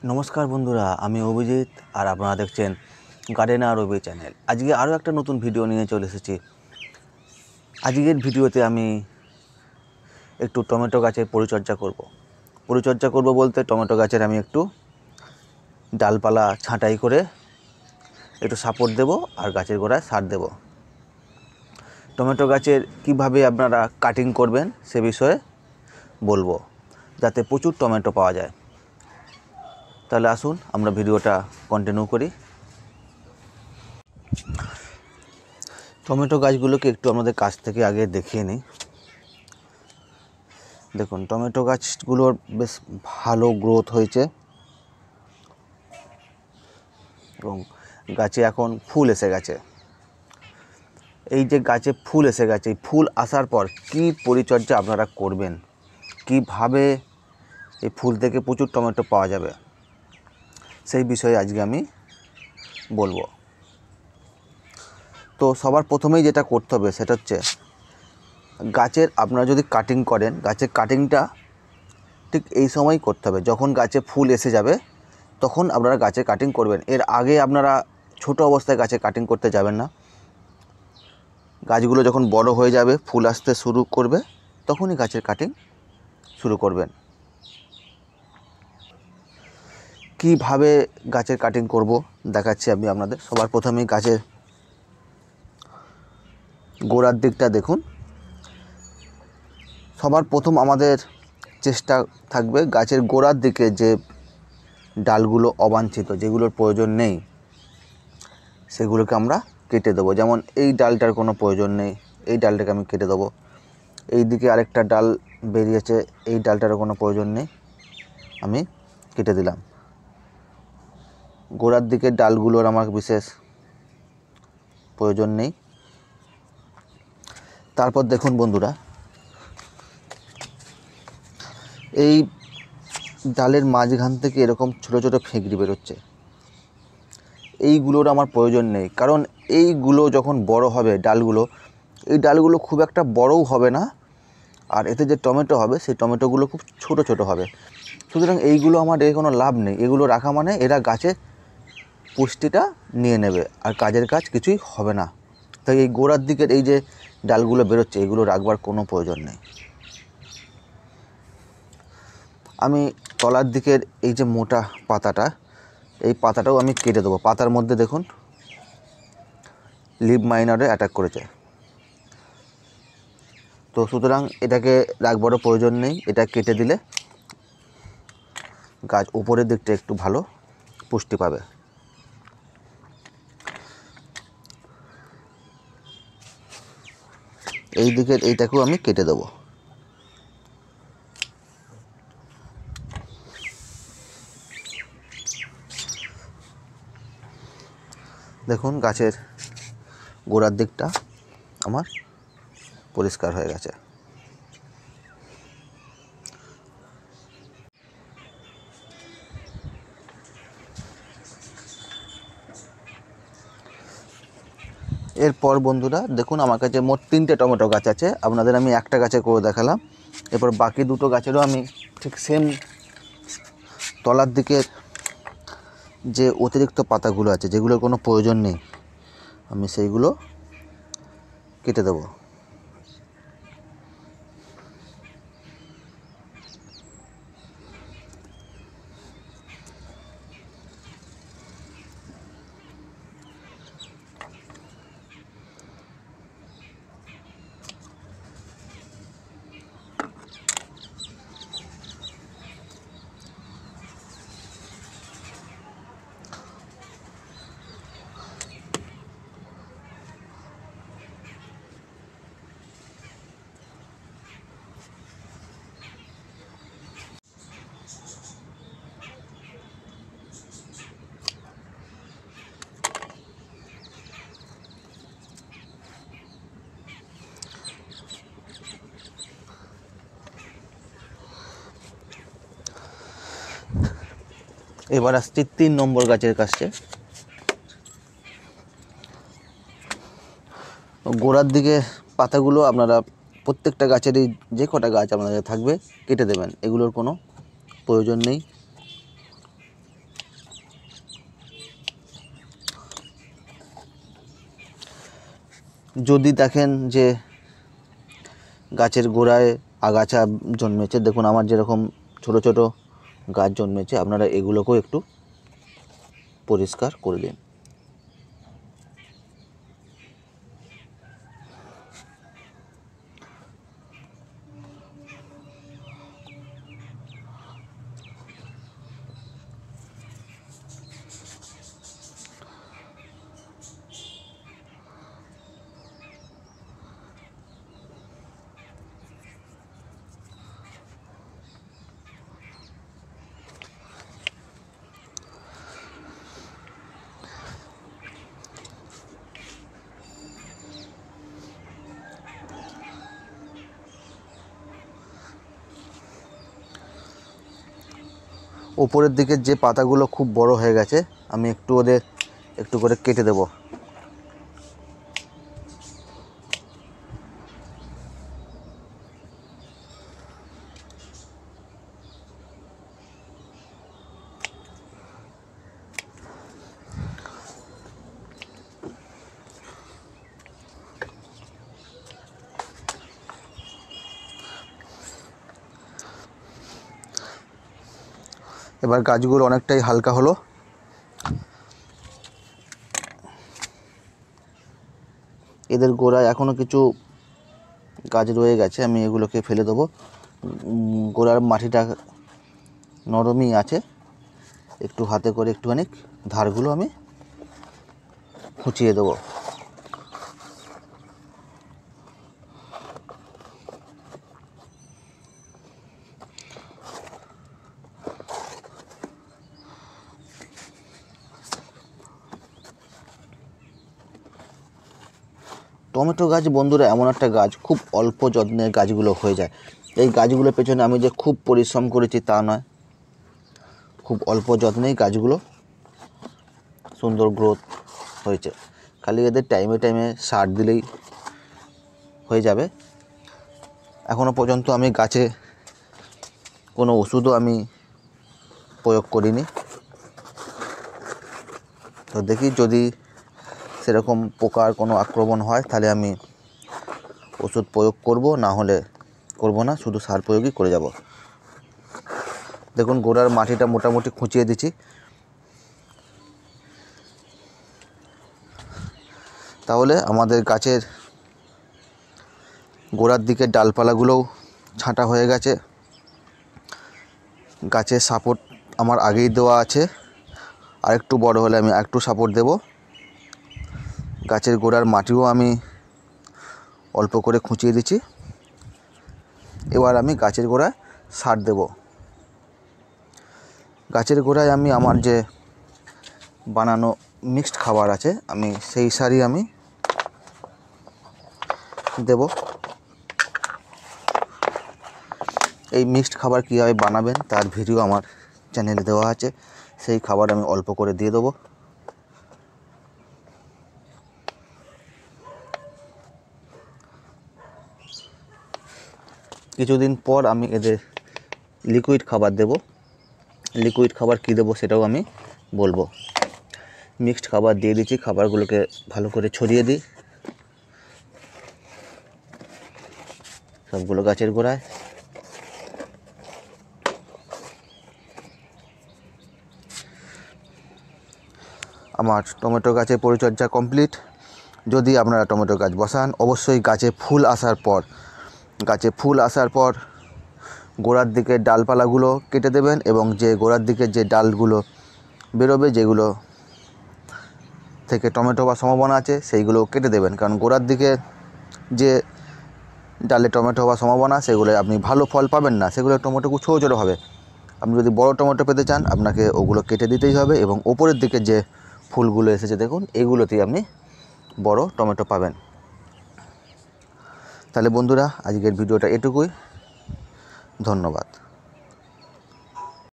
নমস্কার বন্ধুরা, আমি অভিজিৎ আর আপনারা দেখছেন গার্ডেনার রবি চ্যানেল। আজকে আরও একটা নতুন ভিডিও নিয়ে চলে এসেছি। আজকের ভিডিওতে আমি একটু টমেটো গাছের পরিচর্যা করব বলতে টমেটো গাছের আমি একটু ডালপালা ছাঁটাই করে একটু সাপোর্ট দেব আর গাছের গোড়ায় সার দেব। টমেটো গাছের কিভাবে আপনারা কাটিং করবেন সে বিষয়ে বলবো, যাতে প্রচুর টমেটো পাওয়া যায়। তাহলে আসুন আমরা ভিডিওটা কন্টিনিউ করি। টমেটো গাছগুলোকে একটু আমাদের কাছ থেকে আগে দেখিয়ে নিই। দেখুন, টমেটো গাছগুলোর বেশ ভালো গ্রোথ হয়েছে এবং গাছে এখন ফুল এসে গেছে। এই যে গাছে ফুল এসে গেছে, এই ফুল আসার পর কি পরিচর্যা আপনারা করবেন, কিভাবে এই ফুল থেকে প্রচুর টমেটো পাওয়া যাবে, সেই বিষয়ে আজকে আমি বলবো। তো সবার প্রথমেই যেটা করতে হবে সেটা হচ্ছে, গাছের আপনারা যদি কাটিং করেন, গাছের কাটিংটা ঠিক এই সময়ই করতে হবে। যখন গাছে ফুল এসে যাবে তখন আপনারা গাছে কাটিং করবেন। এর আগে আপনারা ছোট অবস্থায় গাছে কাটিং করতে যাবেন না। গাছগুলো যখন বড় হয়ে যাবে, ফুল আসতে শুরু করবে, তখনই গাছের কাটিং শুরু করবেন। কিভাবে গাছের কাটিং করব দেখাচ্ছি আমি আপনাদের। সবার প্রথমেই গাছের গোড়ার দিকটা দেখুন। সবার প্রথম আমাদের চেষ্টা থাকবে গাছের গোড়ার দিকে যে ডালগুলো অবাঞ্ছিত, যেগুলোর প্রয়োজন নেই, সেগুলোকে আমরা কেটে দেবো। যেমন এই ডালটার কোনো প্রয়োজন নেই, এই ডালটাকে আমি কেটে দেবো। এই দিকে আরেকটা ডাল বেরিয়েছে, এই ডালটারও কোনো প্রয়োজন নেই, আমি কেটে দিলাম। গোড়ার দিকের ডালগুলোর আমার বিশেষ প্রয়োজন নেই। তারপর দেখুন বন্ধুরা, এই ডালের মাঝখান থেকে এরকম ছোট ছোট ফেঁকড়ি বেরোচ্ছে, এইগুলোর আমার প্রয়োজন নেই। কারণ এইগুলো যখন বড় হবে ডালগুলো, এই ডালগুলো খুব একটা বড়ও হবে না, আর এতে যে টমেটো হবে সেই টমেটোগুলো খুব ছোট ছোট হবে। সুতরাং এইগুলো আমার এর কোনো লাভ নেই। এগুলো রাখা মানে এরা গাছে পুষ্টিটা নিয়ে নেবে আর কাজের কাজ কিছুই হবে না। তাই এই গোড়ার দিকের এই যে ডালগুলো বেরোচ্ছে, এগুলো রাখবার কোনো প্রয়োজন নেই। আমি তলার দিকের এই যে মোটা পাতাটা, এই পাতাটাও আমি কেটে দেবো। পাতার মধ্যে দেখুন লিভ মাইনারে অ্যাটাক করেছে, তো সুতরাং এটাকে রাখবারও প্রয়োজন নেই। এটা কেটে দিলে গাছ উপরের দিকটা একটু ভালো পুষ্টি পাবে। এই দিকের এইটাকেও আমি কেটে দেবো। দেখুন গাছের গোড়ার দিকটা আমার পরিষ্কার হয়ে গেছে। এরপর বন্ধুরা দেখুন, আমার কাছে মোট 3টে টমেটো গাছ আছে। আপনাদের আমি একটা গাছে করে দেখালাম। এরপর বাকি দুটো গাছেরও আমি ঠিক সেম তলার দিকের যে অতিরিক্ত পাতাগুলো আছে, যেগুলোর কোনো প্রয়োজন নেই, আমি সেইগুলো কেটে দেবো। এবার আসছি 3 নম্বর গাছের কাছে। গোড়ার দিকে পাতাগুলো আপনারা প্রত্যেকটা গাছেরই যে কটা গাছ আপনাদের থাকবে কেটে দেবেন, এগুলোর কোনো প্রয়োজন নেই। যদি দেখেন যে গাছের গোড়ায় আগাছা জন্মেছে, দেখুন আমার যেরকম ছোট ছোট গাছ জন্মেছে, আপনারা এগুলোকেও একটু পরিষ্কার করে দিন। ওপরের দিকের যে পাতাগুলো খুব বড় হয়ে গেছে, আমি ওদের একটু করে কেটে দেব। এবার গাছগুলো অনেকটাই হালকা হলো। এদের গোড়ায় এখনও কিছু গাছ রয়ে গেছে, আমি এগুলোকে ফেলে দেবো। গোড়ার মাটিটা নরমই আছে, একটু হাতে করে একটুখানি ধারগুলো আমি খুঁচিয়ে দেবো। টমেটো গাছ বন্ধুরা এমন একটা গাছ, খুব অল্প যত্নে গাছগুলো হয়ে যায়। এই গাছগুলোর পেছনে আমি যে খুব পরিশ্রম করেছি তা নয়, খুব অল্প যত্নেই গাছগুলো সুন্দর গ্রোথ হয়েছে। খালি এদের টাইমে টাইমে সার দিলেই হয়ে যাবে। এখনও পর্যন্ত আমি গাছে কোনো ওষুধও আমি প্রয়োগ করিনি। তো দেখি যদি সেরকম পোকার কোনো আক্রমণ হয় তাহলে আমি ওষুধ প্রয়োগ করব, না হলে করব না, শুধু সার প্রয়োগই করে যাব। দেখুন গোড়ার মাটিটা মোটামুটি খুঁচিয়ে দিচ্ছি। তাহলে আমাদের গাছের গোড়ার দিকের ডালপালাগুলোও ছাঁটা হয়ে গেছে। গাছের সাপোর্ট আমার আগেই দেওয়া আছে, আর একটু বড় হলে আমি আরেকটু সাপোর্ট দেব। গাছের গোড়ার মাটিও আমি অল্প করে খুঁচিয়ে দিচ্ছি। এবার আমি গাছের গোড়ায় সার দেব। গাছের গোড়ায় আমি আমার যে বানানো মিক্সড খাবার আছে, আমি সেই সারই আমি দেব। এই মিক্সড খাবার কীভাবে বানাবেন তার ভিডিও আমার চ্যানেলে দেওয়া আছে, সেই খাবার আমি অল্প করে দিয়ে দেবো। কিছুদিন পর আমি এদের লিকুইড খাবার দেব। লিকুইড খাবার কী দেবো সেটাও আমি বলবো। মিক্সড খাবার দিয়ে দিচ্ছি, খাবারগুলোকে ভালো করে ছড়িয়ে দিই সবগুলো গাছের গোড়ায়। আমার টমেটো গাছের পরিচর্যা কমপ্লিট। যদি আপনারা টমেটো গাছ বসান, অবশ্যই গাছে ফুল আসার পর গোড়ার দিকে ডালপালাগুলো কেটে দেবেন, এবং যে গোড়ার দিকে যে ডালগুলো বেরোবে, যেগুলো থেকে টমেটো হওয়ার সম্ভাবনা আছে, সেইগুলো কেটে দেবেন। কারণ গোড়ার দিকে যে ডালে টমেটো হওয়ার সম্ভাবনা, সেগুলো আপনি ভালো ফল পাবেন না, সেগুলো টমেটো ছোটো ছোটো হবে। আপনি যদি বড় টমেটো পেতে চান, আপনাকে ওগুলো কেটে দিতেই হবে, এবং ওপরের দিকে যে ফুলগুলো এসেছে দেখুন, এগুলোতেই আপনি বড় টমেটো পাবেন। তাহলে বন্ধুরা, আজকের ভিডিওটা এটুকুই। ধন্যবাদ।